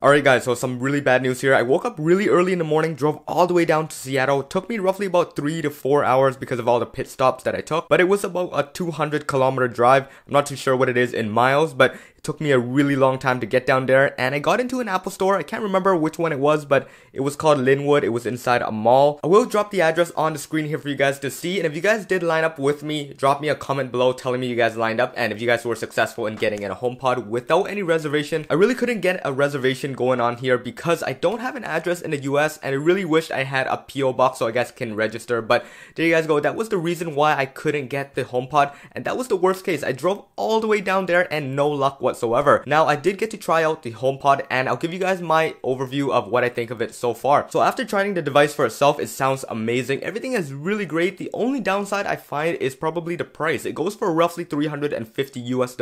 Alright guys, so some really bad news here. I woke up really early in the morning, drove all the way down to Seattle. It took me roughly about 3 to 4 hours because of all the pit stops that I took. But it was about a 200-kilometer drive. I'm not too sure what it is in miles, but it took me a really long time to get down there. And I got into an Apple store. I can't remember which one it was, but it was called Linwood. It was inside a mall. I will drop the address on the screen here for you guys to see. And if you guys did line up with me, drop me a comment below telling me you guys lined up. And if you guys were successful in getting in a HomePod without any reservation. I really couldn't get a reservation going on here because I don't have an address in the US, and I really wished I had a PO box so I guys can register. But there you guys go. That was the reason why I couldn't get the HomePod, and that was the worst case. I drove all the way down there and no luck whatsoever. Now I did get to try out the HomePod, and I'll give you guys my overview of what I think of it so far. So after trying the device for itself, it sounds amazing. Everything is really great. The only downside I find is probably the price. It goes for roughly $350 US.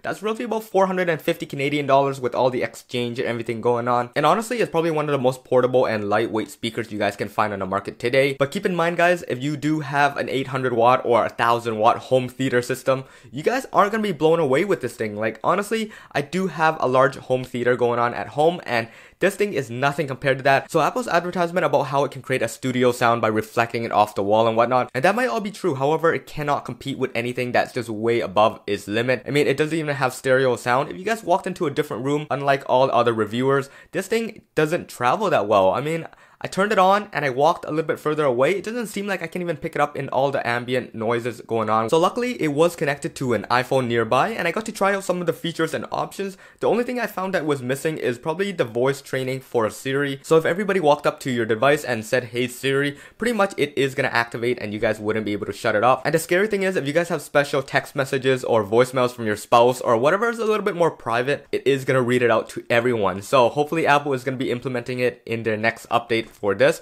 That's roughly about 450 Canadian dollars with all the exchange and everything going on. And honestly, it's probably one of the most portable and lightweight speakers you guys can find on the market today. But keep in mind guys, if you do have an 800 watt or 1000 watt home theater system, you guys aren't going to be blown away with this thing. Like honestly, I do have a large home theater going on at home, and this thing is nothing compared to that. So Apple's advertisement about how it can create a studio sound by reflecting it off the wall and whatnot, and that might all be true. However, it cannot compete with anything that's just way above its limit. I mean, it doesn't even have stereo sound. If you guys walked into a different room, unlike all other reviewers, this thing doesn't travel that well. I mean, I turned it on and I walked a little bit further away. It doesn't seem like I can even pick it up in all the ambient noises going on. So luckily it was connected to an iPhone nearby, and I got to try out some of the features and options. The only thing I found that was missing is probably the voice training for Siri. So if everybody walked up to your device and said, "Hey Siri," pretty much it is gonna activate and you guys wouldn't be able to shut it off. And the scary thing is, if you guys have special text messages or voicemails from your spouse or whatever is a little bit more private, it is gonna read it out to everyone. So hopefully Apple is gonna be implementing it in their next update for this.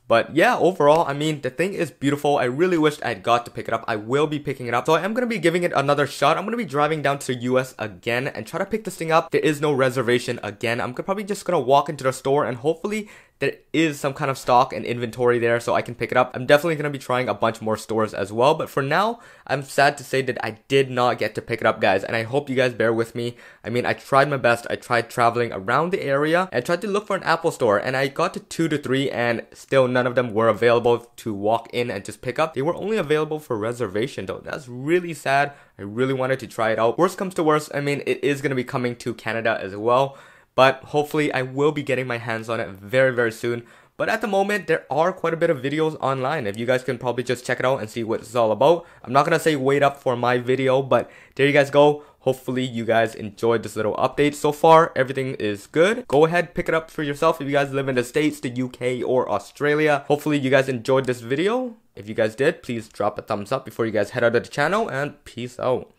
But yeah, overall, I mean, the thing is beautiful. I really wished I'd got to pick it up. I will be picking it up. So I am going to be giving it another shot. I'm going to be driving down to the US again and try to pick this thing up. There is no reservation again. I'm probably just going to walk into the store, and hopefully there is some kind of stock and inventory there so I can pick it up. I'm definitely going to be trying a bunch more stores as well. But for now, I'm sad to say that I did not get to pick it up, guys. And I hope you guys bear with me. I mean, I tried my best. I tried traveling around the area. I tried to look for an Apple store, and I got to 2 to 3, and still none of them were available to walk in and just pick up. They were only available for reservation though. That's really sad. I really wanted to try it out. Worst comes to worst, I mean, it is going to be coming to Canada as well. But hopefully I will be getting my hands on it very, very soon. But at the moment, there are quite a bit of videos online. If you guys can probably just check it out and see what it's all about. I'm not going to say wait up for my video, but there you guys go. Hopefully you guys enjoyed this little update. So far, everything is good. Go ahead, pick it up for yourself if you guys live in the States, the UK, or Australia. Hopefully you guys enjoyed this video. If you guys did, please drop a thumbs up before you guys head out of the channel, and peace out.